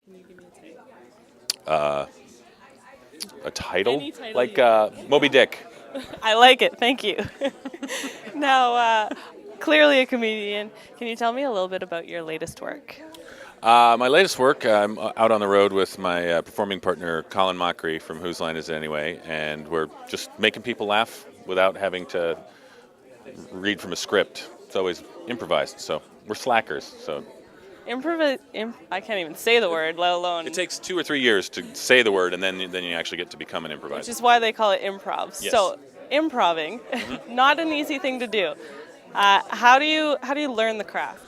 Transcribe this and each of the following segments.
Can you give me a title? A title? Any title Like you want. Moby Dick. I like it. Thank you. Now, clearly a comedian. Can you tell me a little bit about your latest work? My latest work, I'm out on the road with my performing partner, Colin Mochrie from Whose Line Is It Anyway, and we're just making people laugh without having to read from a script. It's always improvised, so we're slackers. So I can't even say the word, let alone. it takes 2 or 3 years to say the word, and then you actually get to become an Which improviser. is why they call it improv. Yes. So, improving, not an easy thing to do. How do you learn the craft?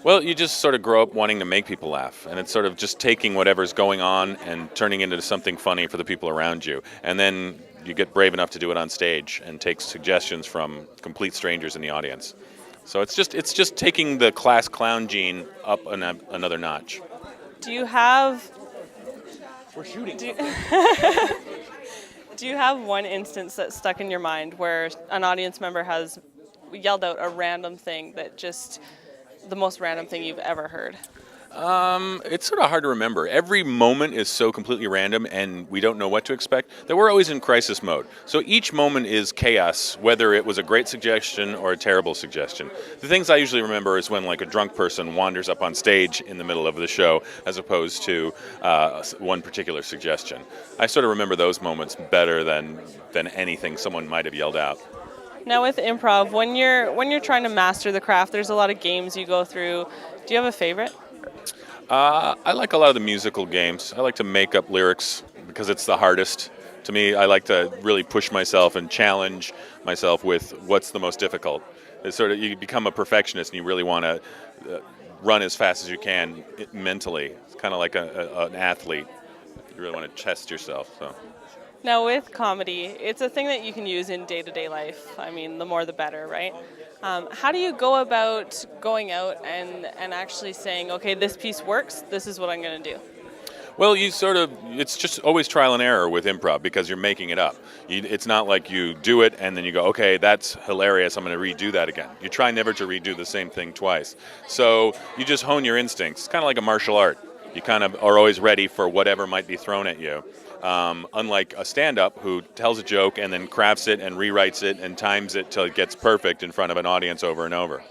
Well, you just sort of grow up wanting to make people laugh, and it's sort of just taking whatever's going on and turning it into something funny for the people around you. And then you get brave enough to do it on stage and take suggestions from complete strangers in the audience. So it's just taking the class clown gene up another notch. Do you have We're shooting. do you have one instance that's stuck in your mind where an audience member has yelled out a random thing that just the most random thing you've ever heard? It's sort of hard to remember. Every moment is so completely random, and we don't know what to expect, that we're always in crisis mode. So each moment is chaos, whether it was a great suggestion or a terrible suggestion. The things I usually remember is when, like, a drunk person wanders up on stage in the middle of the show, as opposed to one particular suggestion. I sort of remember those moments better than anything someone might have yelled out. Now with improv, when you're trying to master the craft, there's a lot of games you go through. Do you have a favorite? I like a lot of the musical games. I like to make up lyrics because it's the hardest. To me, I like to really push myself and challenge myself with what's the most difficult. It's sort of, you become a perfectionist and you really want to run as fast as you can mentally. It's kind of like an athlete. You really want to test yourself. So. Now with comedy, it's a thing that you can use in day-to-day life. I mean, the more the better, right? How do you go about going out and actually saying, okay, this piece works, this is what I'm going to do? Well, it's just always trial and error with improv because you're making it up. It's not like you do it and then you go, okay, that's hilarious, I'm going to redo that again. You try never to redo the same thing twice. So you just hone your instincts. It's kind of like a martial art. You kind of are always ready for whatever might be thrown at you. Unlike a stand-up who tells a joke and then crafts it and rewrites it and times it till it gets perfect in front of an audience over and over.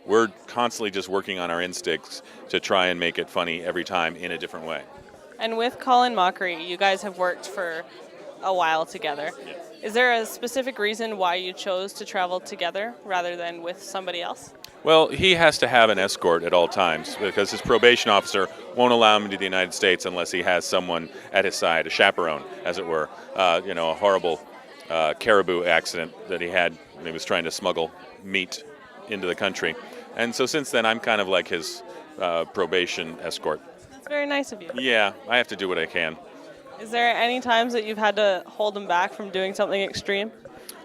We're constantly just working on our instincts to try and make it funny every time in a different way. And with Colin Mochrie, you guys have worked for a while together. Yeah. Is there a specific reason why you chose to travel together rather than with somebody else? Well, he has to have an escort at all times because his probation officer won't allow him to the United States unless he has someone at his side, a chaperone, as it were. A horrible caribou accident that he had when he was trying to smuggle meat into the country. And so since then, I'm kind of like his probation escort. That's very nice of you. Yeah, I have to do what I can. Is there any times that you've had to hold him back from doing something extreme?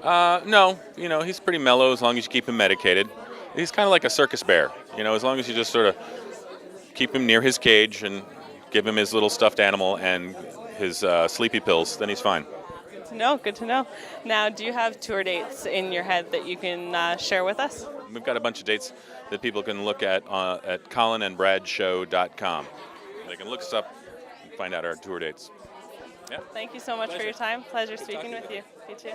No, he's pretty mellow as long as you keep him medicated. He's kind of like a circus bear, as long as you just sort of keep him near his cage and give him his little stuffed animal and his sleepy pills, then he's fine. Good to know. Now, do you have tour dates in your head that you can share with us? We've got a bunch of dates that people can look at colinandbradshow.com. They can look us up and find out our tour dates. Yeah. Thank you so much for your time. Pleasure speaking with you. You too.